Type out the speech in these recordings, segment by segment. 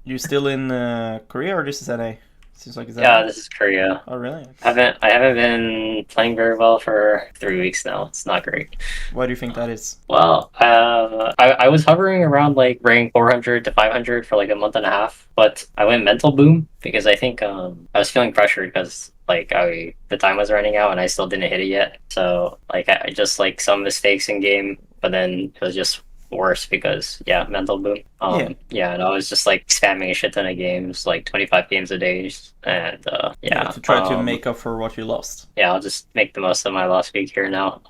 You still in Korea or this is NA? Seems like it's Yeah, NA. this is Korea. Oh, really? I haven't been playing very well for 3 weeks now. It's not great. Why do you think that is? Well, I was hovering around like rank 400 to 500 for like a month and a half, but I went mental boom because I think I was feeling pressured because like the time was running out and I still didn't hit it yet. So like I just like some mistakes in game, but then it was just worse because yeah, mental boom. Yeah. Yeah, and I was just like spamming a shit ton of games, like 25 games a day, and Yeah, to try to make up for what you lost. yeah, I'll just make the most of my last week here now.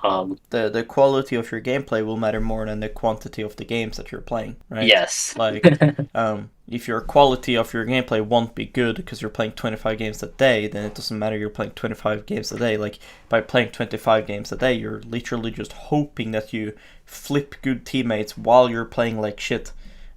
The quality of your gameplay will matter more than the quantity of the games that you're playing, right? Yes. Like, if your quality of your gameplay won't be good because you're playing 25 games a day, then it doesn't matter you're playing 25 games a day. Like, by playing 25 games a day, you're literally just hoping that you flip good teammates while you're playing like shit.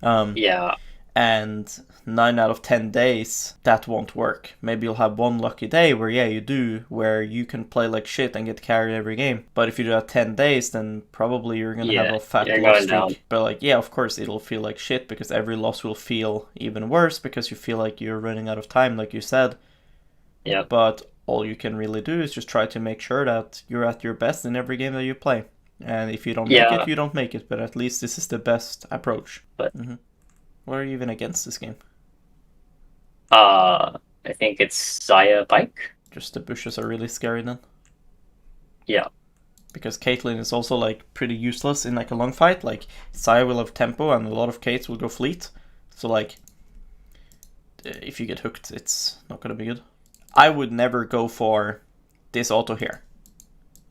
Um, Yeah. and 9 out of 10 days that won't work. Maybe you'll have one lucky day where yeah you do, where you can play like shit and get carried every game, but if you do that 10 days then probably you're gonna have Yeah. a fat You're loss going down. streak. But like yeah, of course it'll feel like shit because every loss will feel even worse because you feel like you're running out of time, like you said. Yep. But all you can really do is just try to make sure that you're at your best in every game that you play, and if you don't make it Yeah. you don't make it, but at least this is the best approach. But What are you even against this game? I think it's Zaya Bike. Just the bushes are really scary then. Yeah. Because Caitlyn is also like pretty useless in like a long fight. Like Saya will have tempo and a lot of Kates will go fleet. So like if you get hooked, it's not gonna be good. I would never go for this auto here.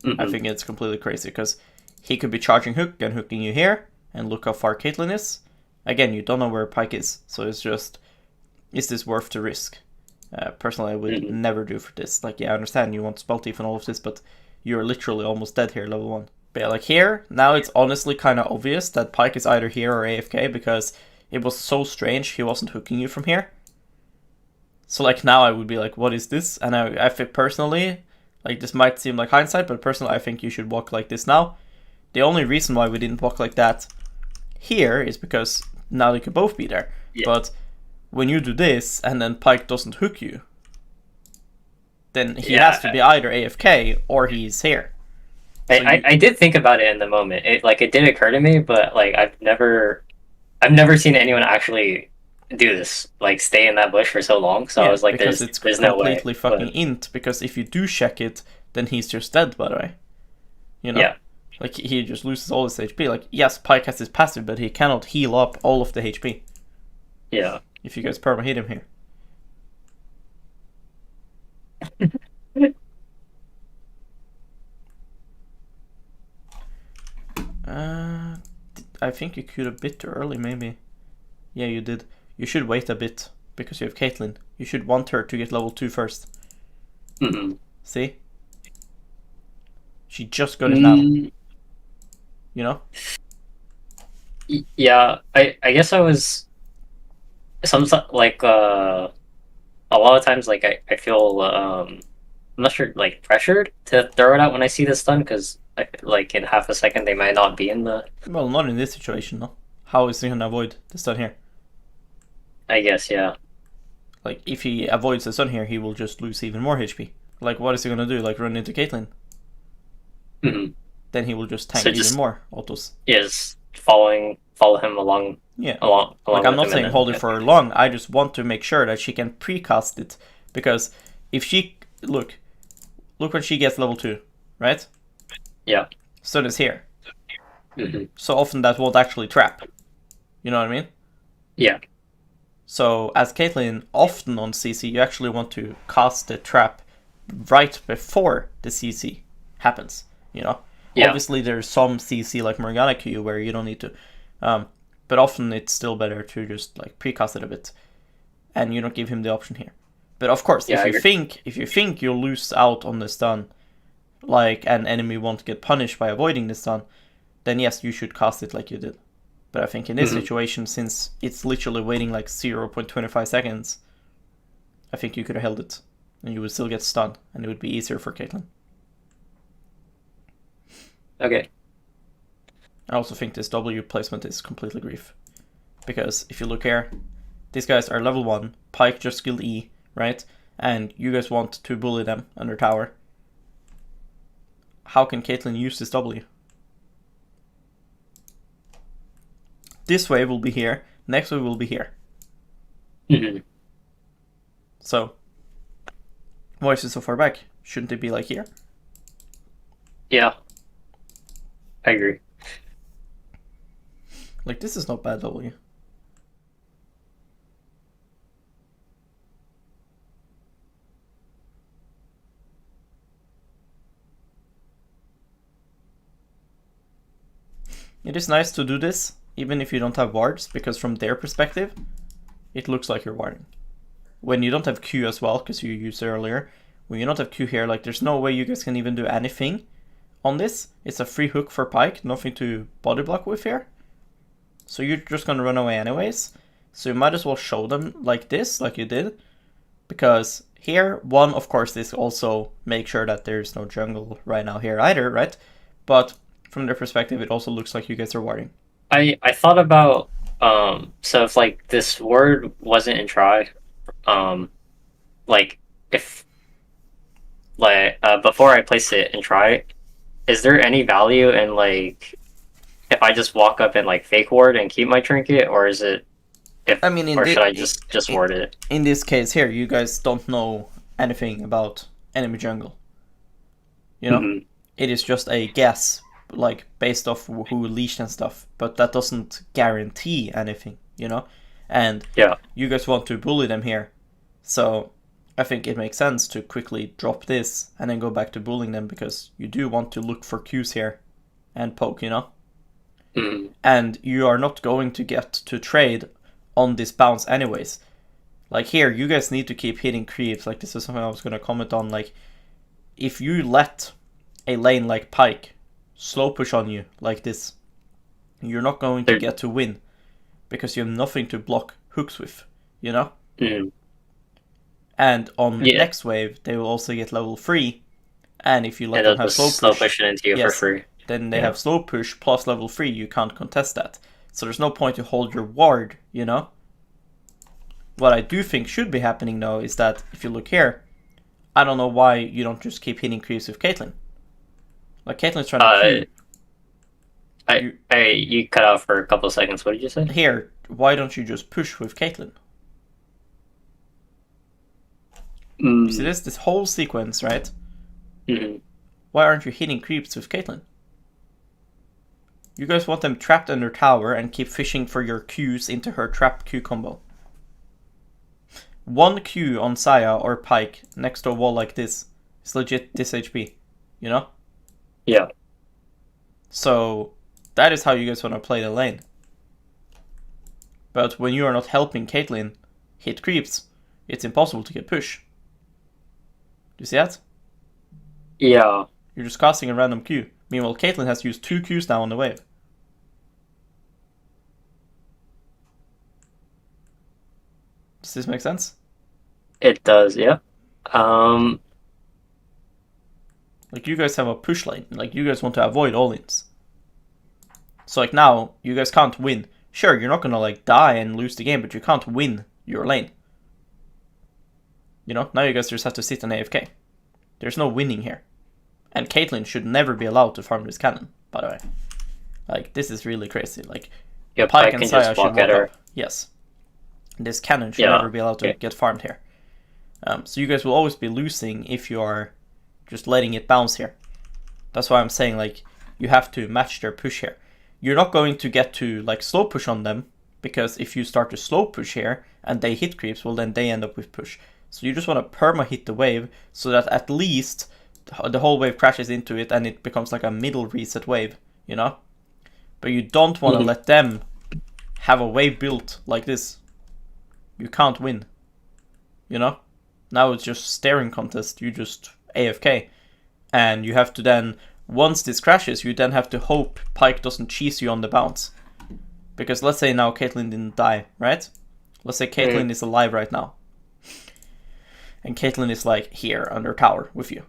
I Hmm. think it's completely crazy because he could be charging hook and hooking you here, and look how far Caitlyn is. Again, you don't know where Pike is, so it's just, is this worth the risk? Personally, I would Hmm. never do for this. Like, yeah, I understand you want spell thief and all of this, but you're literally almost dead here, level 1. But yeah, like here, now it's honestly kind of obvious that Pike is either here or AFK because it was so strange he wasn't hooking you from here. So like now I would be like, what is this? And I think personally, like this might seem like hindsight, but personally I think you should walk like this now. The only reason why we didn't walk like that here is because now they could both be there. Yeah. But when you do this and then Pike doesn't hook you, then he has to Yeah. be either AFK or he's here. So I did think about it in the moment. It did occur to me, but like I've never seen anyone actually do this. Like stay in that bush for so long. So I yeah, was like, because there's it's there's no way. completely fucking But int. Because if you do check it, then he's just dead. By the way, you know, yeah. like he just loses all his HP. Like yes, Pike has his passive, but he cannot heal up all of the HP. Yeah. If you guys perma hit him here. Uh, I think you queued a bit too early, maybe. Yeah, you did. You should wait a bit because you have Caitlyn. You should want her to get level 2 first. Hmm. See? She just got it now. Mm, You know? yeah. I guess I was some like a lot of times like I feel I'm not sure like pressured to throw it out when I see the stun because like in half a second they might not be in the. Well, not in this situation, no. How is he gonna avoid the stun here? I guess yeah. Like, if he avoids the stun here, he will just lose even more HP. Like, what is he gonna do? Like, run into Caitlyn? Hmm. Then he will just tank So even just more autos. yeah, just follow him along Yeah. Like, along I'm with not him and saying then hold it for long, I just want to make sure that she can precast it. Because if she. Look when she gets level 2, right? yeah. Stun is here. Hmm. So often that won't actually trap. You know what I mean? Yeah. So as Caitlyn, often on CC, you actually want to cast the trap right before the CC happens. You know, Yeah. obviously there's some CC like Morgana Q where you don't need to, but often it's still better to just like precast it a bit, and you don't give him the option here. But of course, Yeah. I agree. if you think you'll lose out on the stun, like an enemy won't get punished by avoiding the stun, then yes, you should cast it like you did. But I think in this Hmm. situation, since it's literally waiting like 0.25 seconds, I think you could have held it. And you would still get stunned, and it would be easier for Caitlyn. Okay. I also think this W placement is completely grief. Because if you look here, These guys are level 1, Pyke just skill E, right? And you guys want to bully them under tower. How can Caitlyn use this W? This wave will be here, next wave will be here. Mm-hmm. So, why is it so far back? Shouldn't it be like here? Yeah. I agree. Like, this is not bad W. It is nice to do this, even if you don't have wards, because from their perspective, it looks like you're warding. When you don't have Q as well, because you used it earlier, when you don't have Q here, like there's no way you guys can even do anything on this. It's a free hook for Pyke, nothing to body block with here. So you're just gonna run away anyways. So you might as well show them like this, like you did. Because here, one, of course, this also make sure that there's no jungle right now here either, right? But from their perspective, it also looks like you guys are warding. I thought about so if like this word wasn't in try, like if like before I place it in try, is there any value in like if I just walk up and like fake ward and keep my trinket, or is it if I mean, or should I just ward it? In this case here, you guys don't know anything about enemy jungle. You know, Mm-hmm. It is just a guess, like based off who leashed and stuff, but that doesn't guarantee anything, you know. And Yeah. you guys want to bully them here, so I think it makes sense to quickly drop this and then go back to bullying them, because you do want to look for Qs here and poke, you know. Mm-hmm. And you are not going to get to trade on this bounce anyways. Like here, you guys need to keep hitting creeps. Like this is something I was going to comment on. Like if you let a lane like Pyke slow push on you like this, you're not going to get to win, because you have nothing to block hooks with, you know? Mm-hmm. And on the next wave, they will also get level 3, and if you let them have slow push it into you for free, then they have slow push plus level 3, you can't contest that. So there's no point to hold your ward, you know? What I do think should be happening though is that if you look here, I don't know why you don't just keep hitting creeps with Caitlyn. Like Caitlyn's trying to you cut out for a couple of seconds. What did you say? Here, why don't you just push with Caitlyn? Mm. See this whole sequence, right? Mm-hmm. Why aren't you hitting creeps with Caitlyn? You guys want them trapped under tower and keep fishing for your Qs into her trap Q combo. One Q on Saya or Pyke next to a wall like this is legit dis HP, you know? Yeah. So that is how you guys want to play the lane. But when you are not helping Caitlyn hit creeps, it's impossible to get push. Do you see that? Yeah. You're just casting a random Q. Meanwhile, Caitlyn has used 2 Qs now on the wave. Does this make sense? It does, yeah. Like, you guys have a push lane. Like, you guys want to avoid all-ins. So, like, now, you guys can't win. Sure, you're not gonna, like, die and lose the game, but you can't win your lane. You know? Now you guys just have to sit on AFK. There's no winning here. And Caitlyn should never be allowed to farm this cannon, by the way. Like, this is really crazy. Like, yeah, Pyke and Saya should walk her. up. Yes. This cannon should never be allowed to get farmed here. So you guys will always be losing if you are just letting it bounce here. That's why I'm saying, like, you have to match their push here. You're not going to get to, like, slow push on them, because if you start to slow push here and they hit creeps, well, then they end up with push. So you just want to perma hit the wave so that at least the whole wave crashes into it and it becomes like a middle reset wave, you know? But you don't want to let them have a wave built like this. You can't win, you know? Now it's just staring contest, you just AFK. And you have to then, once this crashes, you then have to hope Pyke doesn't cheese you on the bounce. Because let's say now Caitlyn didn't die, right? Let's say Caitlyn is alive right now. And Caitlyn is like here under tower with you.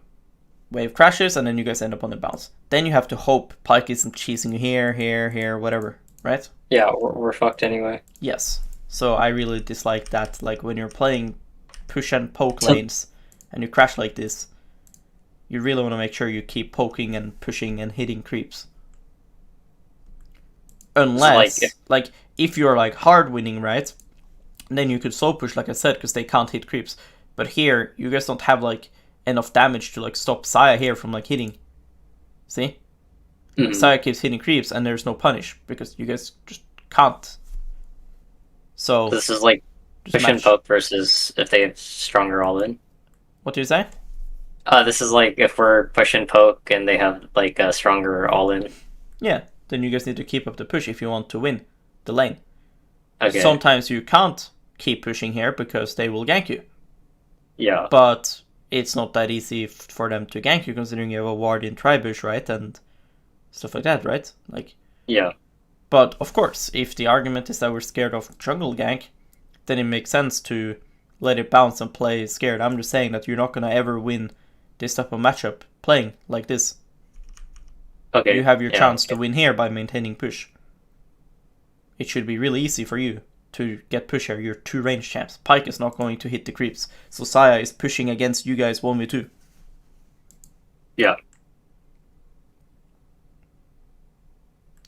Wave crashes and then you guys end up on the bounce. Then you have to hope Pyke isn't cheesing you here, here, here, whatever, right? Yeah, we're fucked anyway. Yes. So I really dislike that. Like when you're playing push and poke So- lanes and you crash like this, you really want to make sure you keep poking and pushing and hitting creeps. Unless, like, if you're like hard winning, right? Then you could slow push, like I said, because they can't hit creeps. But here, you guys don't have like enough damage to like stop Saya here from like hitting. See? Mhm. Saya keeps hitting creeps and there's no punish because you guys just can't. So This is like just push and match. poke versus if they have stronger all in. What do you say? This is like if we're push and poke and they have like a stronger all in. Yeah, then you guys need to keep up the push if you want to win the lane. Okay. Sometimes you can't keep pushing here because they will gank you. Yeah. But it's not that easy for them to gank you considering you have a ward in Tribush, right? And stuff like that, right? Like, Yeah. but of course, if the argument is that we're scared of jungle gank, then it makes sense to let it bounce and play scared. I'm just saying that you're not gonna ever win this type of matchup playing like this. Okay. You have your yeah, chance okay. to win here by maintaining push. It should be really easy for you to get push here. You're 2 range champs. Pyke is not going to hit the creeps. So Saya is pushing against you guys 1v2. Yeah.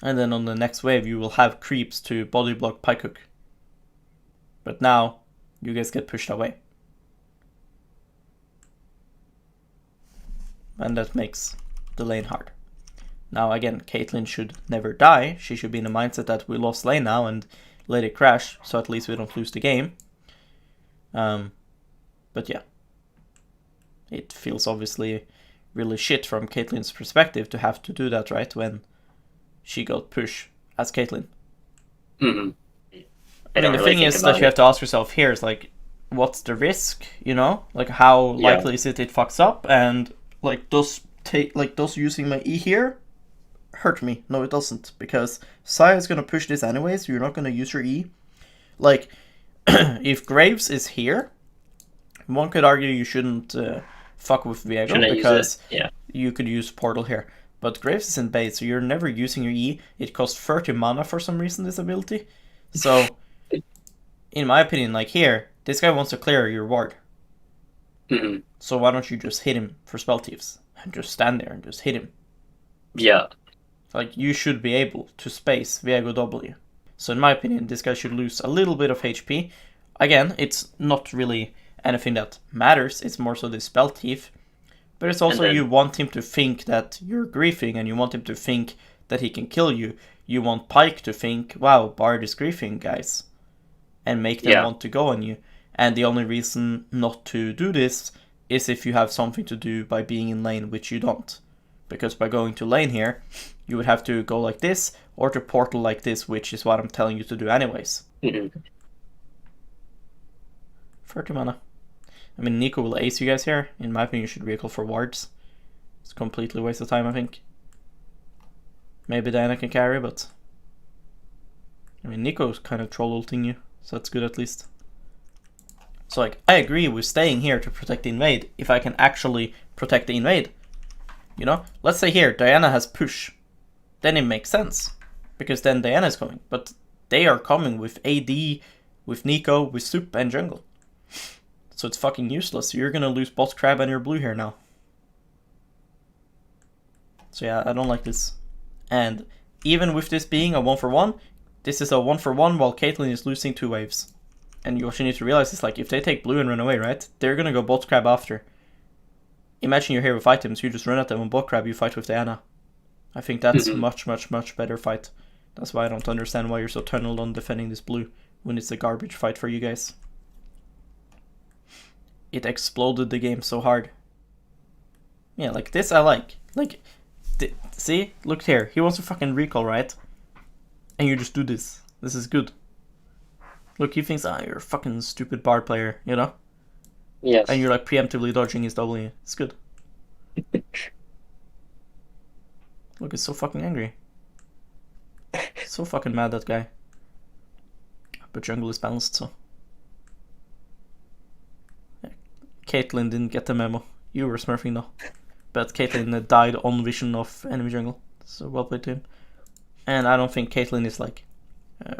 And then on the next wave you will have creeps to body block Pyke hook. But now you guys get pushed away. And that makes the lane hard. Now again, Caitlyn should never die. She should be in the mindset that we lost lane now and let it crash, so at least we don't lose the game. But yeah. It feels obviously really shit from Caitlyn's perspective to have to do that, right? When she got push as Caitlyn. Mm-hmm. I mean, the thing is that you have to ask yourself here is like, what's the risk? You know, like how likely is it fucks up? And like, does using my E here hurt me? No, it doesn't, because Saya is gonna push this anyways. You're not gonna use your E. Like, if Graves is here, one could argue you shouldn't fuck with Veigar because you could use Portal here. But Graves is in base, so you're never using your E. It costs 30 mana for some reason, this ability. So, in my opinion, like here, this guy wants to clear your ward. Mm-hmm. So why don't you just hit him for spell thieves? And just stand there and just hit him. Yeah. Like, you should be able to space Veigar W. So in my opinion, this guy should lose a little bit of HP. Again, it's not really anything that matters. It's more so the spell thief. But it's also you want him to think that you're griefing, and you want him to think that he can kill you. You want Pyke to think, wow, Bard is griefing, guys. And make them want to go on you. And the only reason not to do this is if you have something to do by being in lane, which you don't. Because by going to lane here, you would have to go like this, or to portal like this, which is what I'm telling you to do anyways. 30 mana. I mean, Nico will ace you guys here. In my opinion, you should recall for wards. It's a completely waste of time, I think. Maybe Diana can carry, but... I mean, Nico's kind of troll ulting you, so that's good at least. So, like, I agree with staying here to protect the invade, if I can actually protect the invade. You know? Let's say here, Diana has push. Then it makes sense. Because then Diana's coming. But they are coming with AD, with Nico, with Sup, and jungle. So it's fucking useless. You're gonna lose bot crab and your blue here now. So yeah, I don't like this. And even with this being a 1-for-1, this is a 1-for-1 while Caitlyn is losing 2 waves. And what you need to realize is, like, if they take blue and run away, right? They're gonna go bot crab after. Imagine you're here with items, you just run at them on bot crab, you fight with Diana. I think that's much better fight. That's why I don't understand why you're so tunneled on defending this blue when it's a garbage fight for you guys. It exploded the game so hard. Yeah, like this I like. Like, see? Look here. He wants to fucking recall, right? And you just do this. This is good. Look, he thinks, you're a fucking stupid bard player, you know? Yes. And you're like preemptively dodging his W. It's good. Look, he's so fucking angry. So fucking mad, that guy. But jungle is balanced, so... Caitlyn didn't get the memo. You were smurfing though. But Caitlyn died on vision of enemy jungle. So well played to him. And I don't think Caitlyn is like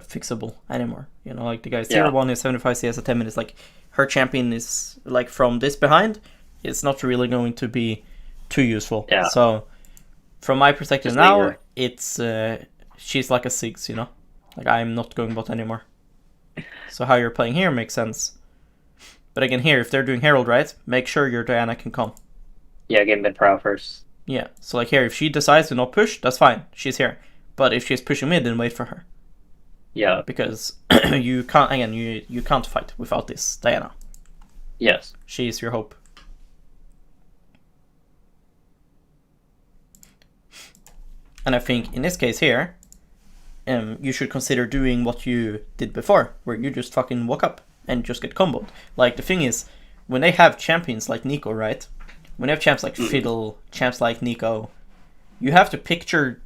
fixable anymore. You know, like the guy's Yeah. tier 1 is 75 CS at 10 minutes. Like, her champion is, like, from this behind, it's not really going to be too useful. Yeah. So, from my perspective Just now, Veigar. it's she's like a 6, you know? Like, I'm not going bot anymore. So how you're playing here makes sense. But again, here, if they're doing Herald right, make sure your Diana can come. Yeah, get mid prow first. Yeah, so like here, if she decides to not push, that's fine. She's here. But if she's pushing mid, then wait for her. Yeah. Because you can't, again, you can't fight without this Diana. Yes. She is your hope. And I think in this case here, you should consider doing what you did before, where you just fucking walk up and just get comboed. Like, the thing is, when they have champions like Nico, right? When they have champs like Fiddle, champs like Nico, you have to picture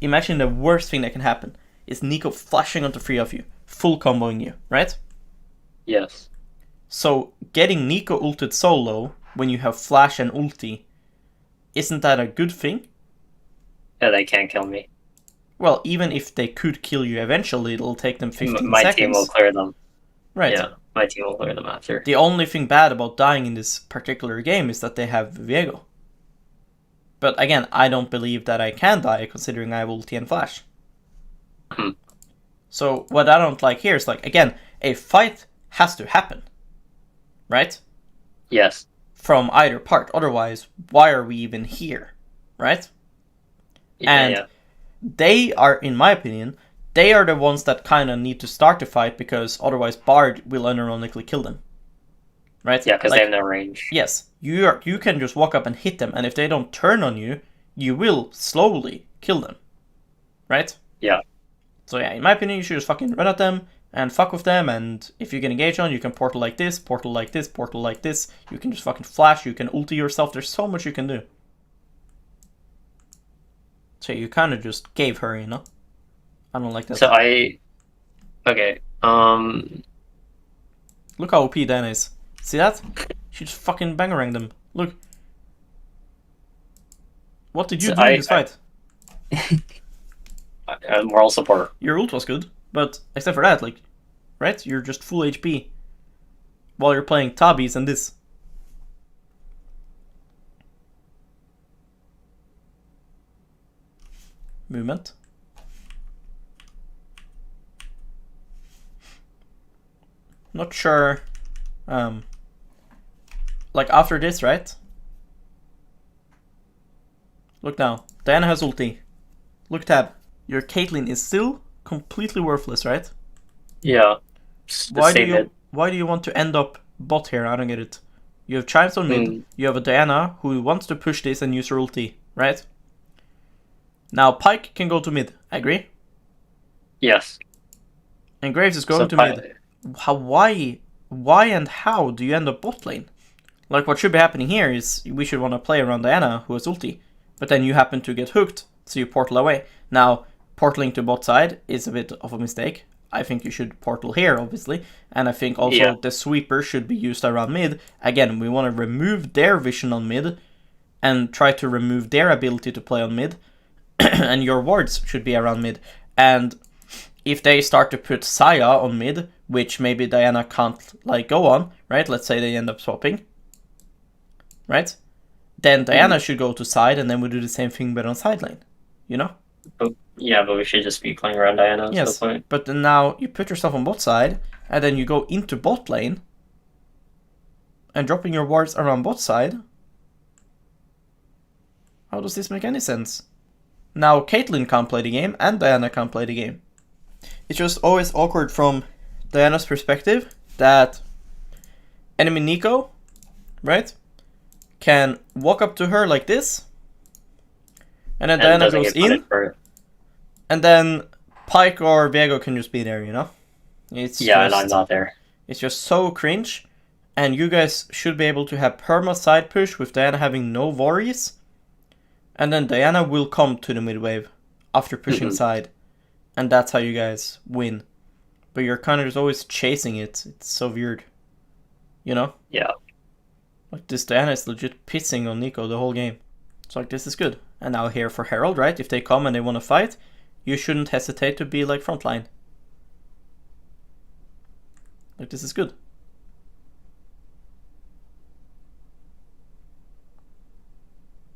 imagine the worst thing that can happen is Nico flashing onto three of you, full comboing you, right? Yes. So getting Nico ulted solo when you have flash and ulti, isn't that a good thing? Yeah, they can't kill me. Well, even if they could kill you eventually, it'll take them 15 My seconds. team will clear them. Right. Yeah, my team will clear them after. The only thing bad about dying in this particular game is that they have Veigar. But again, I don't believe that I can die considering I have ulti and flash. So what I don't like here is, like, again, a fight has to happen. Right? Yes. From either part. Otherwise, why are we even here? Right? Yeah, And they are, in my opinion, they are the ones that kind of need to start the fight, because otherwise Bard will unironically kill them. Right? Yeah, because like, they have no range. Yes, you can just walk up and hit them, and if they don't turn on you, you will slowly kill them. Right? Yeah. So yeah, in my opinion, you should just fucking run at them and fuck with them, and if you get engaged on, you can portal like this, portal like this, portal like this. You can just fucking flash, you can ulti yourself, there's so much you can do. So you kind of just gave her, you know? I don't like that. So okay. Look how OP Dan is. See that? She just fucking bangerang them. Look. What did you do in this fight? Moral support. Your ult was good, but except for that, like, right? You're just full HP while you're playing Tabis and this. Movement. Not sure. Like after this, right? Look now. Diana has ulti. Look, tab. Your Caitlyn is still completely worthless, right? Yeah. Why do you want to end up bot here? I don't get it. You have Chimes on mid. You have a Diana who wants to push this and use her ulti, right? Now Pyke can go to mid. Agree? Yes. And Graves is going to mid. Why and how do you end up bot lane? Like, what should be happening here is we should want to play around Diana, who has ulti, but then you happen to get hooked, so you portal away. Now, portaling to bot side is a bit of a mistake. I think you should portal here, obviously, and I think also the sweeper should be used around mid. Again, we want to remove their vision on mid, and try to remove their ability to play on mid, and your wards should be around mid. And if they start to put Saya on mid, which maybe Diana can't, like, go on, right? Let's say they end up swapping, right? Then Diana should go to side, and then we do the same thing but on side lane, you know? But we should just be playing around Diana. Yes, but then now you put yourself on bot side, and then you go into bot lane, and dropping your wards around bot side. How does this make any sense? Now Caitlyn can't play the game, and Diana can't play the game. It's just always awkward from Diana's perspective that enemy Nico, right, can walk up to her like this, and then Diana goes in, and then Pyke or Veigar can just be there, you know? It's and I'm not there. It's just so cringe, and you guys should be able to have perma side push with Diana having no worries, and then Diana will come to the mid wave after pushing side, and that's how you guys win. But you're kind of just always chasing it. It's so weird, you know? Yeah. Like, this Diana is legit pissing on Nico the whole game. It's like, this is good. And now here for Herald, right? If they come and they want to fight, you shouldn't hesitate to be like frontline. Like, this is good.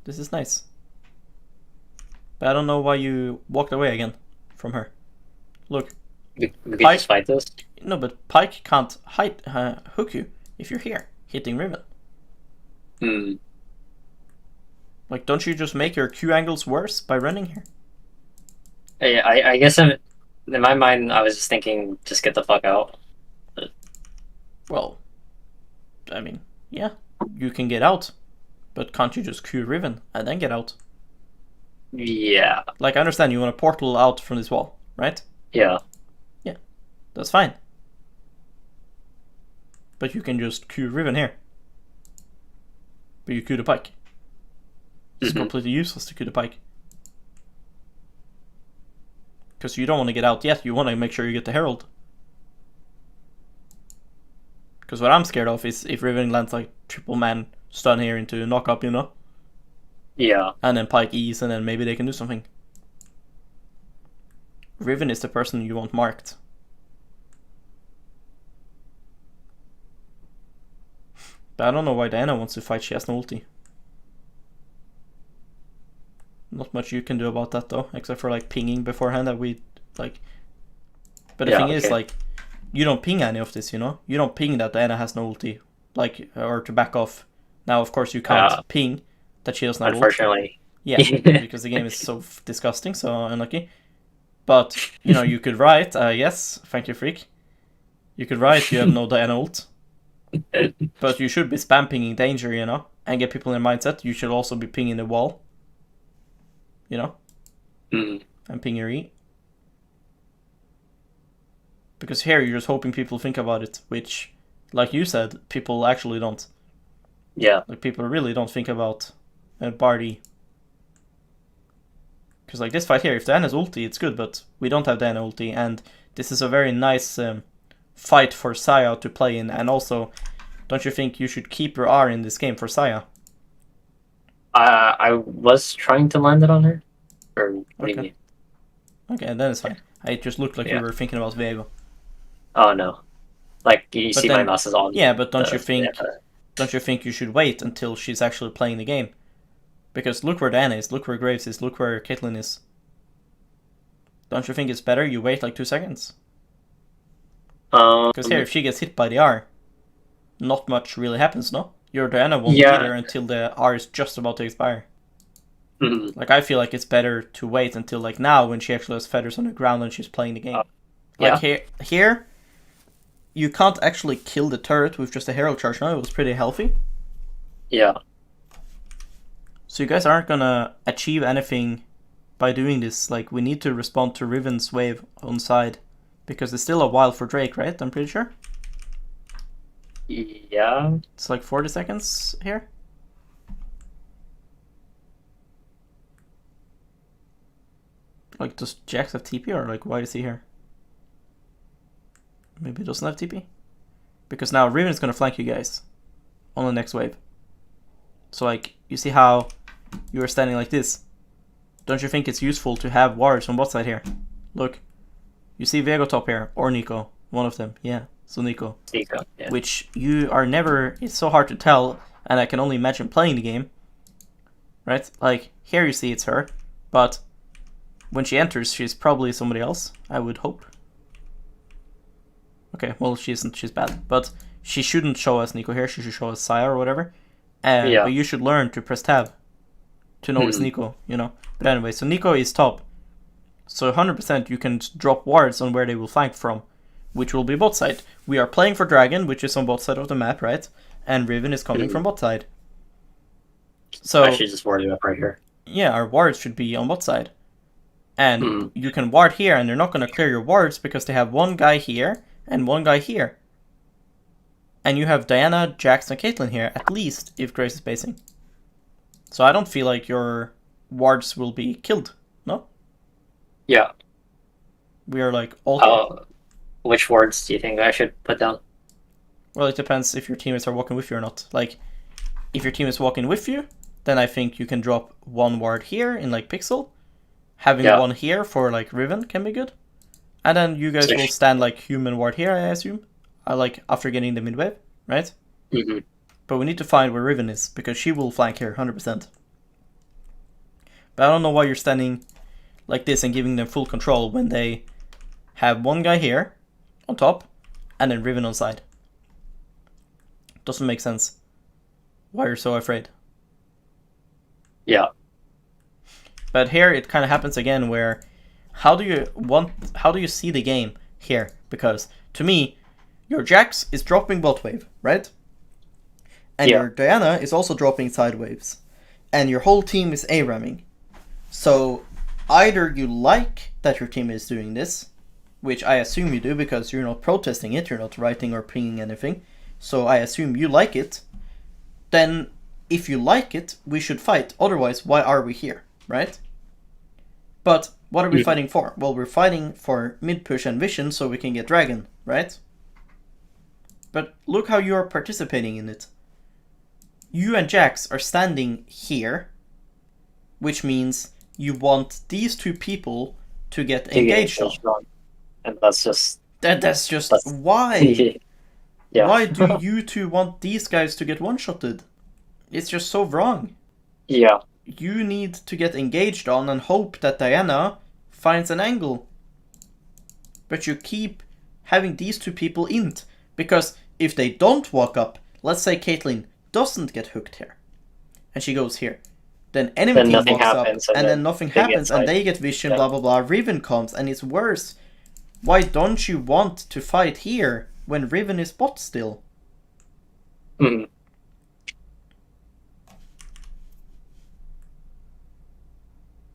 This is nice. But I don't know why you walked away again from her. Look. We could Pike- just fight this. No, but Pike can't hook you if you're here, hitting Riven. Hmm. Like, don't you just make your Q angles worse by running here? I guess in my mind, I was just thinking, just get the fuck out. Well, I mean, yeah, you can get out, but can't you just Q Riven and then get out? Yeah. Like, I understand you want a portal out from this wall, right? Yeah. That's fine. But you can just Q Riven here. But you Q the Pike. It's completely useless to Q the Pike. Because you don't want to get out yet, you want to make sure you get the Herald. Because what I'm scared of is if Riven lands like triple man stun here into knock up, you know? Yeah. And then Pike E's and then maybe they can do something. Riven is the person you want marked. But I don't know why Diana wants to fight, she has no ulti. Not much you can do about that though, except for like pinging beforehand that we like. But the thing is, like, you don't ping any of this, you know? You don't ping that Diana has no ulti, like, or to back off. Now, of course, you can't ping that she doesn't have unfortunately. ulti. Yeah, because the game is so disgusting, so unlucky. But, you know, you could write, yes, thank you, Freak. You could write you have no Diana ult. But you should be spam pinging danger, you know? And get people in mindset. You should also be pinging the wall. You know? And ping your E. Because here you're just hoping people think about it, which, like you said, people actually don't. Yeah. Like, people really don't think about Bardi. Because, like, this fight here, if Diana's ulti, it's good, but we don't have Diana ulti, and this is a very nice fight for Saya to play in, and also, don't you think you should keep your R in this game for Saya? I was trying to land it on her. Or what do you mean? Okay, then it's fine. It just looked like you were thinking about Veigar. Oh no. Like, you see my mouse is on. Yeah, but don't you think you should wait until she's actually playing the game? Because look where Diana is, look where Graves is, look where Caitlyn is. Don't you think it's better you wait like 2 seconds? Because here, if she gets hit by the R, not much really happens, no? Your Diana won't be there until the R is just about to expire. Like, I feel like it's better to wait until, like, now when she actually has feathers on the ground and she's playing the game. Like, here, you can't actually kill the turret with just a Herald charge now. It was pretty healthy. Yeah. So you guys aren't gonna achieve anything by doing this. Like, we need to respond to Riven's wave on side. Because it's still a while for Drake, right? I'm pretty sure. Yeah. It's like 40 seconds here. Like, does Jax have TP, or like, why is he here? Maybe he doesn't have TP? Because now Riven is gonna flank you guys on the next wave. So, like, you see how you are standing like this? Don't you think it's useful to have wards on bot side here? Look. You see Veigar top here, or Nico. One of them, yeah. So Nico. Nico, yeah. Which you are never... It's so hard to tell, and I can only imagine playing the game. Right? Like, here you see it's her, but when she enters, she's probably somebody else, I would hope. Okay, well, she isn't. She's bad. But she shouldn't show us Nico here. She should show us Saya or whatever. But you should learn to press tab to know it's Nico, you know? But anyway, so Nico is top. So 100% you can drop wards on where they will flank from, which will be bot side. We are playing for Dragon, which is on bot side of the map, right? And Riven is coming from bot side. So I should just ward you up right here. Yeah, our wards should be on bot side. And you can ward here, and they're not going to clear your wards because they have one guy here and one guy here. And you have Diana, Jax, and Caitlyn here, at least, if Grace is spacing. So I don't feel like your wards will be killed, no? Yeah. We are like all which wards do you think I should put down? Well, it depends if your teammates are walking with you or not. Like, if your team is walking with you, then I think you can drop one ward here in like Pixel. Having one here for like Riven can be good. And then you guys will stand like human ward here, I assume. after getting the mid wave, right? Mm-hmm. But we need to find where Riven is, because she will flank here 100%. But I don't know why you're standing like this and giving them full control when they have one guy here on top and then Riven on side. Doesn't make sense. Why you're so afraid. Yeah. But here it kind of happens again where how do you see the game here? Because to me, your Jax is dropping bot wave, right? And your Diana is also dropping side waves. And your whole team is A-ramming. So either you like that your team is doing this, which I assume you do because you're not protesting it, you're not writing or pinging anything, so I assume you like it, then if you like it, we should fight. Otherwise, why are we here, right? But what are we fighting for? Well, we're fighting for mid push and vision so we can get dragon, right? But look how you are participating in it. You and Jax are standing here, which means you want these two people to get engaged on. And that's just... why? Yeah. Why do you two want these guys to get one-shotted? It's just so wrong. Yeah. You need to get engaged on and hope that Diana finds an angle. But you keep having these two people int. Because if they don't walk up, let's say Caitlyn doesn't get hooked here, and she goes here, then enemy team walks up, and then nothing happens, and they get vision, blah blah blah, Riven comes, and it's worse. Why don't you want to fight here when Riven is bot still? Mm.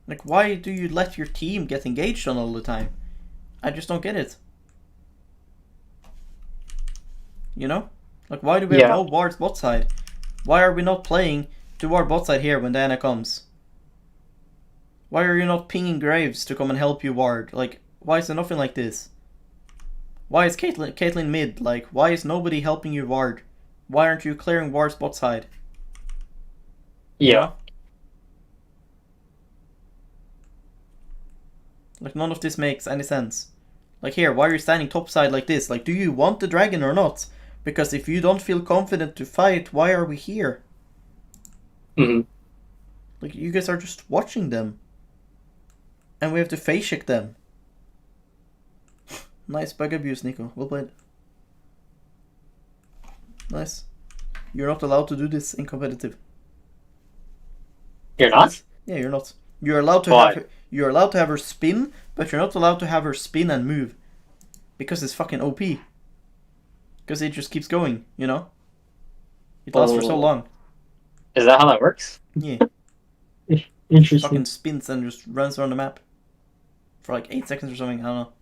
Like, why do you let your team get engaged on all the time? I just don't get it. You know? Like, why do we have no wards bot side? Why are we not playing to our bot side here when Diana comes? Why are you not pinging Graves to come and help you ward? Like, why is there nothing like this? Why is Caitlyn mid? Like, why is nobody helping you ward? Why aren't you clearing wards bot side? Yeah. You know? Like, none of this makes any sense. Like, here, why are you standing topside like this? Like, do you want the dragon or not? Because if you don't feel confident to fight, why are we here? Mm-hmm. Like, you guys are just watching them. And we have to face check them. Nice bug abuse, Nico. Well played. Nice. You're not allowed to do this in competitive. You're not? Yeah, you're not. You're allowed to have her spin, but you're not allowed to have her spin and move. Because it's fucking OP. Because it just keeps going, you know? It lasts for so long. Is that how that works? Yeah. Interesting. Fucking spins and just runs around the map. For like 8 seconds or something, I don't know.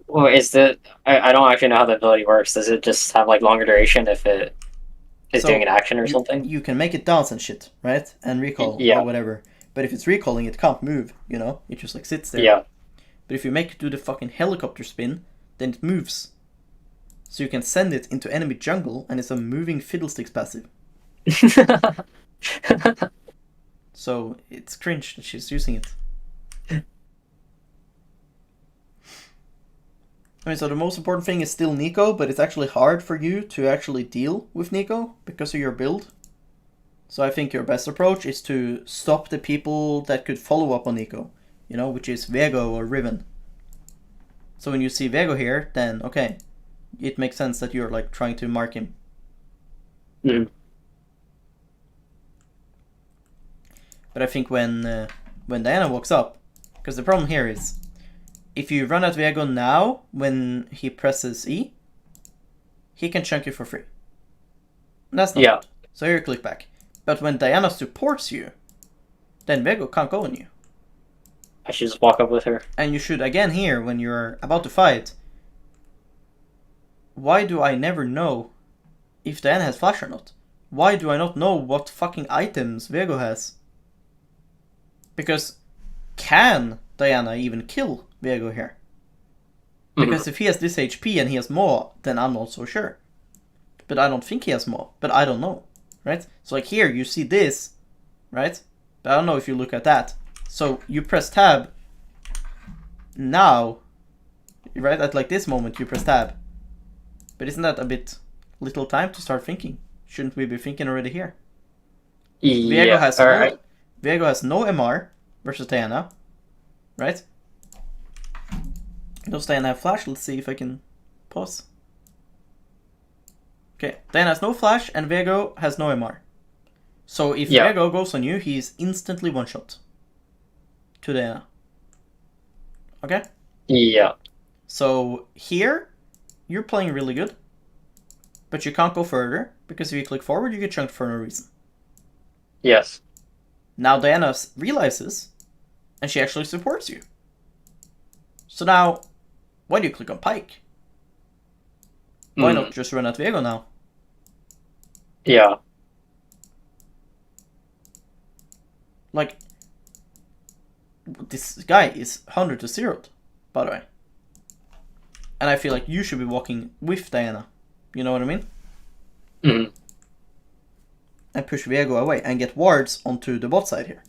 Well, I don't actually know how the ability works. Does it just have like longer duration if it is doing an action or something? You can make it dance and shit, right? And recall or whatever. But if it's recalling, it can't move, you know? It just like sits there. Yeah. But if you make it do the fucking helicopter spin, then it moves. So you can send it into enemy jungle, and it's a moving fiddlesticks passive. So it's cringe that she's using it. I mean, so the most important thing is still Nico, but it's actually hard for you to actually deal with Nico because of your build. So I think your best approach is to stop the people that could follow up on Nico, you know, which is Veigar or Riven. So when you see Veigar here, then okay, it makes sense that you're like trying to mark him. Mm. But I think when Diana walks up, because the problem here is, if you run at Veigar now, when he presses E, he can chunk you for free. And that's not good. So here you click back. But when Diana supports you, then Veigar can't go on you. I should just walk up with her. And you should, again here, when you're about to fight, why do I never know if Diana has flash or not? Why do I not know what fucking items Veigar has? Because can Diana even kill Veigar here? Because if he has this HP and he has more, then I'm not so sure. But I don't think he has more, but I don't know, right? So like here, you see this, right? But I don't know if you look at that. So you press tab, now, right? At like this moment, you press tab. But isn't that a bit little time to start thinking? Shouldn't we be thinking already here? Yeah. Veigar has no MR versus Diana, right? Does Diana have flash? Let's see if I can pause. Okay, Diana has no flash and Veigar has no MR. So if Veigar goes on you, he's instantly one shot to Diana. Okay? Yeah. So here, you're playing really good. But you can't go further, because if you click forward, you get chunked for no reason. Yes. Now Diana realizes, and she actually supports you. So now, why do you click on Pike? Why not just run at Veigar now? Yeah. Like, this guy is 100 to 0, by the way. And I feel like you should be walking with Diana. You know what I mean? Mm. And push Veigar away and get wards onto the bot side here.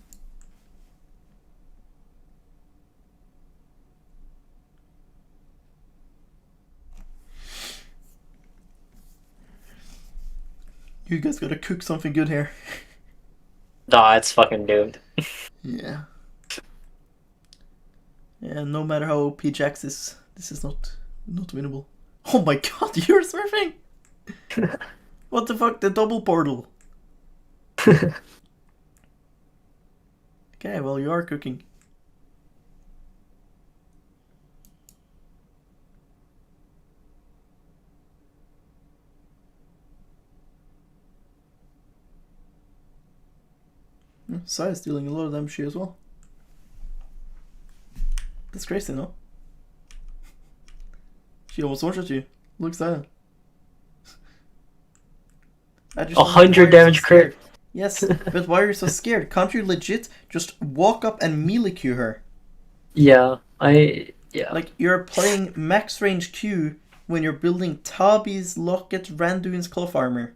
You guys gotta cook something good here. Nah, it's fucking doomed. Yeah. Yeah, no matter how OP Jax is, this is not winnable. Oh my god, you're surfing! What the fuck, the double portal? Okay, well, you are cooking. Sai is dealing a lot of damage here as well. That's crazy, no? She almost one-shot you. Look, Sai. 100 damage crit. Yes, but why are you so scared? Can't you legit just walk up and melee Q her? Yeah, Like, you're playing max range Q when you're building Tabi's, Locket, Randuin's Cloth Armor.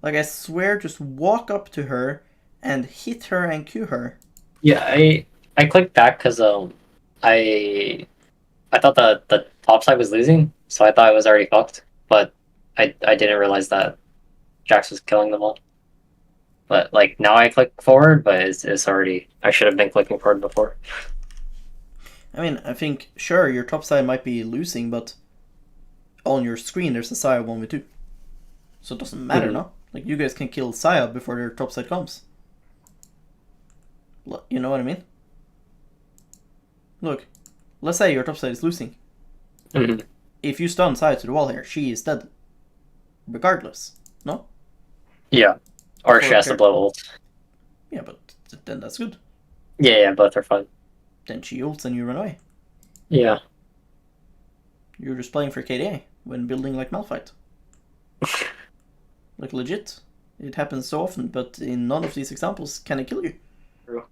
Like, I swear, just walk up to her and hit her and Q her. Yeah, I clicked back because I thought the top side was losing, so I thought it was already fucked. But I didn't realize that Jax was killing them all. But like now I click forward, but it's already. I should have been clicking forward before. I mean, I think sure your top side might be losing, but on your screen there's a Saya 1v2, so it doesn't matter, no? Like, you guys can kill Saya before their top side comes. You know what I mean? Look, let's say your top side is losing. If you stun Saya to the wall here, she is dead. Regardless, no? Yeah. Or she has to blow ult. Yeah, but then that's good. Yeah, both are fun. Then she ults and you run away. Yeah. You're just playing for KDA when building like Malphite. Like, legit. It happens so often, but in none of these examples can it kill you. True.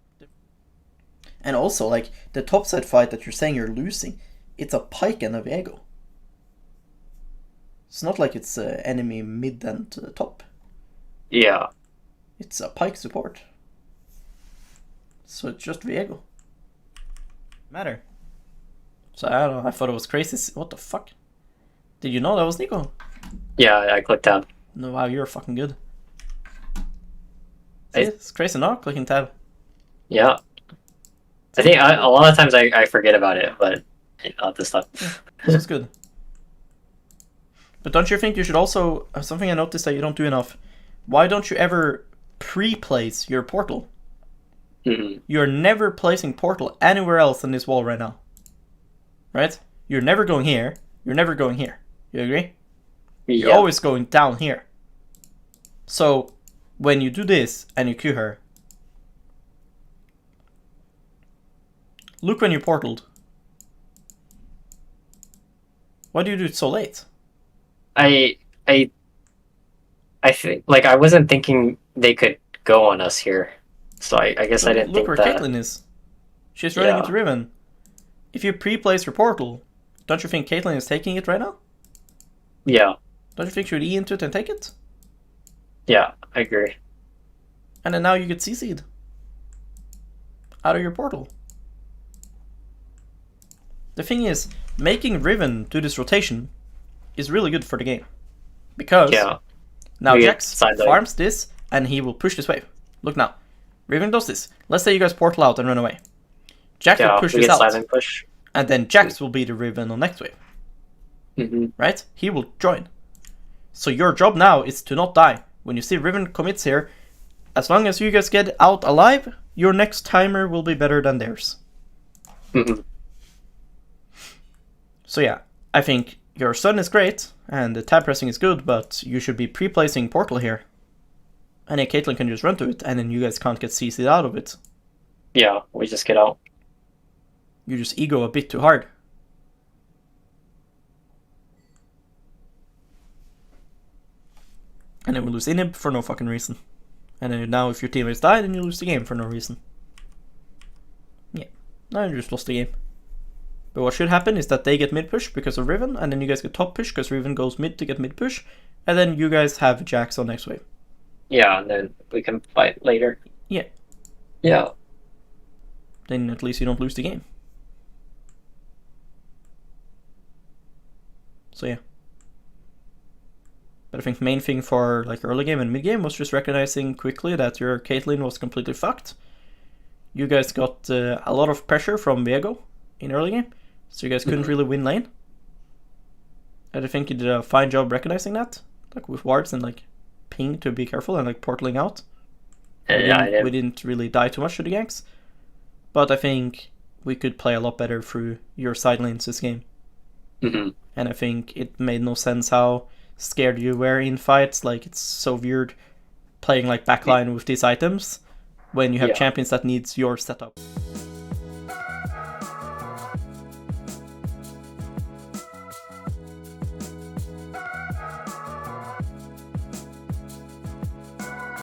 And also, like, the topside fight that you're saying you're losing, it's a Pike and a Veigar. It's not like it's enemy mid and top. Yeah. It's a Pike support. So it's just Veigar. Matter. So I don't know, I thought it was crazy. What the fuck? Did you know that was Nico? Yeah, I clicked tab. No, wow, you're fucking good. See, it's crazy, no? Clicking tab. Yeah. I think a lot of times I forget about it, but this stuff. Yeah, this is good. But don't you think you should also... something I noticed that you don't do enough. Why don't you ever pre-place your portal? You're never placing portal anywhere else than this wall right now. Right? You're never going here. You're never going here. You agree? You're always going down here. So, when you do this and you Q her, look when you portaled. Why do you do it so late? I think, like, I wasn't thinking they could go on us here. So I guess I didn't think that. Look where Caitlyn is. She's running into Riven. If you pre-place your portal, don't you think Caitlyn is taking it right now? Yeah. Don't you think she would E into it and take it? Yeah, I agree. And then now you get CC'd out of your portal. The thing is, making Riven do this rotation is really good for the game. Because Yeah. now We get Jax side dive. farms this, and he will push this wave. Look now. Riven does this. Let's say you guys portal out and run away. Jax will Yeah, push we this get out, silent push. and then Jax will be the Riven on next wave. Mm-hmm. Right? He will join. So your job now is to not die. When you see Riven commits here, as long as you guys get out alive, your next timer will be better than theirs. Mm-hmm. So yeah, I think your stun is great, and the tab pressing is good, but you should be pre-placing portal here. And then Caitlyn can just run to it, and then you guys can't get CC'd out of it. Yeah, we just get out. You just ego a bit too hard. And then we lose inhib for no fucking reason. And then now if your teammates die, then you lose the game for no reason. Yeah, now you just lost the game. But what should happen is that they get mid push because of Riven, and then you guys get top push because Riven goes mid to get mid push, and then you guys have Jax on next wave. Yeah, and then we can fight later. Yeah. Yeah. Then at least you don't lose the game. So yeah. But I think the main thing for like early game and mid game was just recognizing quickly that your Caitlyn was completely fucked. You guys got a lot of pressure from Veigar in early game, so you guys couldn't really win lane. And I think you did a fine job recognizing that, like with wards and like ping to be careful and like portaling out. We didn't really die too much to the ganks, but I think we could play a lot better through your side lanes this game. Mm-hmm. And I think it made no sense how scared you were in fights. Like, it's so weird playing like backline with these items when you have champions that needs your setup.